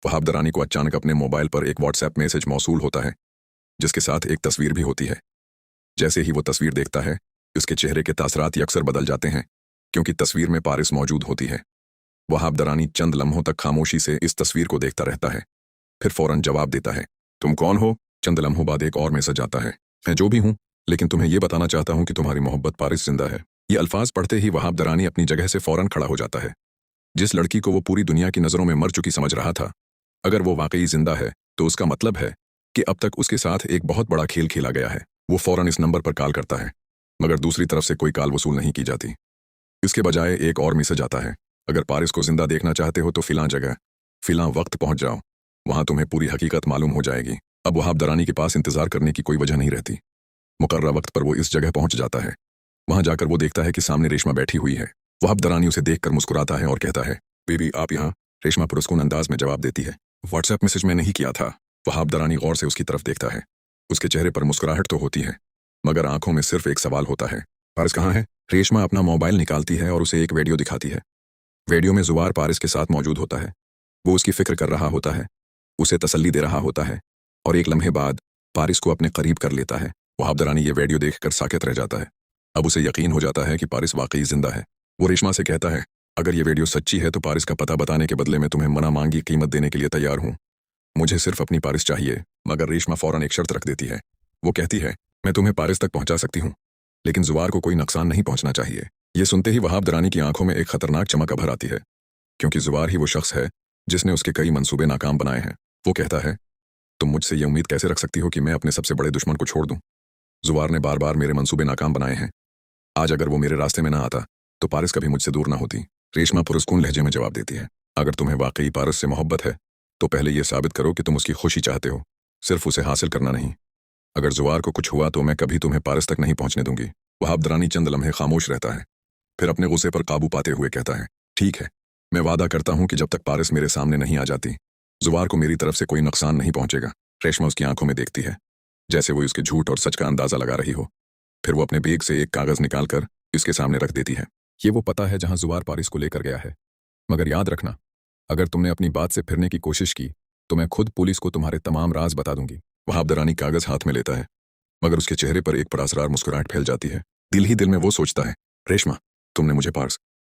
वहाब दरानी को अचानक अपने मोबाइल पर एक व्हाट्सएप मैसेज मौसूल होता है, जिसके साथ एक तस्वीर भी होती है। जैसे ही वो तस्वीर देखता है, उसके चेहरे के तासरात अक्सर बदल जाते हैं, क्योंकि तस्वीर में पारिस मौजूद होती है। वहाब दरानी चंद लम्हों तक खामोशी से इस तस्वीर को देखता रहता है, फिर फौरन जवाब देता है, तुम कौन हो? चंद लम्हों बाद एक और मैसेज आता है, मैं जो भी हूं, लेकिन तुम्हें यह बताना चाहता हूं कि तुम्हारी मोहब्बत पारिस जिंदा है। ये अल्फाज पढ़ते ही वहाब दरानी अपनी जगह से फौरन खड़ा हो जाता है। जिस लड़की को वो पूरी दुनिया की नजरों में मर चुकी समझ रहा था, अगर वो वाकई जिंदा है तो उसका मतलब है कि अब तक उसके साथ एक बहुत बड़ा खेल खेला गया है। वो फौरन इस नंबर पर कॉल करता है, मगर दूसरी तरफ से कोई कॉल वसूल नहीं की जाती। इसके बजाय एक और मैसेज आता है, अगर पारिस को जिंदा देखना चाहते हो तो फिलां जगह फिलां वक्त पहुंच जाओ, वहां तुम्हें पूरी हकीकत मालूम हो जाएगी। अब वहाब दरानी के पास इंतजार करने की कोई वजह नहीं रहती। मुकर्रर वक्त पर वो इस जगह पहुंच जाता है। वहां जाकर वो देखता है कि सामने रेशमा बैठी हुई है। वहाब दरानी उसे देखकर मुस्कुराता है और कहता है, बेबी आप यहाँ? रेशमा पुरस्कून अंदाज में जवाब देती है, व्हाट्सएप मैसेज में नहीं किया था। वहाब दरानी गौर से उसकी तरफ देखता है। उसके चेहरे पर मुस्कुराहट तो होती है, मगर आंखों में सिर्फ एक सवाल होता है, पारिस कहाँ है? रेशमा अपना मोबाइल निकालती है और उसे एक वीडियो दिखाती है। वीडियो में जुवार पारिस के साथ मौजूद होता है। वो उसकी फिक्र कर रहा होता है, उसे तसल्ली दे रहा होता है, और एक लम्हे बाद पारिस को अपने करीब कर लेता है। वहाब दरानी ये वीडियो देखकर साकित रह जाता है। अब उसे यकीन हो जाता है कि पारिस वाकई जिंदा है। वो रेशमा से कहता है, अगर ये वीडियो सच्ची है तो पारिस का पता बताने के बदले में तुम्हें मना मांगी कीमत देने के लिए तैयार हूं। मुझे सिर्फ अपनी पारिस चाहिए। मगर रेशमा फौरन एक शर्त रख देती है। वो कहती है, मैं तुम्हें पारिस तक पहुंचा सकती हूँ, लेकिन जुवार को कोई नुकसान नहीं पहुंचना चाहिए। ये सुनते ही वहाब दरानी की आंखों में एक खतरनाक चमक उभर आती है, क्योंकि जुवार ही वो शख्स है जिसने उसके कई मंसूबे नाकाम बनाए हैं। वो कहता है, तुम मुझसे ये उम्मीद कैसे रख सकती हो कि मैं अपने सबसे बड़े दुश्मन को छोड़ दूं? जुवार ने बार बार मेरे मंसूबे नाकाम बनाए हैं। आज अगर वो मेरे रास्ते में ना आता तो पारिस कभी मुझसे दूर ना होती। रेशमा पुरस्कून लहजे में जवाब देती है, अगर तुम्हें वाकई पारिस से मोहब्बत है तो पहले ये साबित करो कि तुम उसकी खुशी चाहते हो, सिर्फ उसे हासिल करना नहीं। अगर जुवार को कुछ हुआ तो मैं कभी तुम्हें पारिस तक नहीं पहुंचने दूंगी। वहाब दरानी चंद लम्हे खामोश रहता है, फिर अपने गुस्से पर काबू पाते हुए कहता है, ठीक है, मैं वादा करता हूं कि जब तक पारिस मेरे सामने नहीं आ जाती, जुवार को मेरी तरफ से कोई नुकसान नहीं पहुंचेगा। रेशमा उसकी आंखों में देखती है, जैसे वो उसके झूठ और सच का अंदाजा लगा रही हो। फिर वो अपने बैग से एक कागज निकालकर इसके सामने रख देती है। ये वो पता है जहां जुवार पारिस को लेकर गया है, मगर याद रखना, अगर तुमने अपनी बात से फिरने की कोशिश की तो मैं खुद पुलिस को तुम्हारे तमाम राज बता दूंगी। वहाब दरानी कागज हाथ में लेता है, मगर उसके चेहरे पर एक पुरअसरार मुस्कुराहट फैल जाती है। दिल ही दिल में वो सोचता है, रेशमा, तुमने मुझे पारिस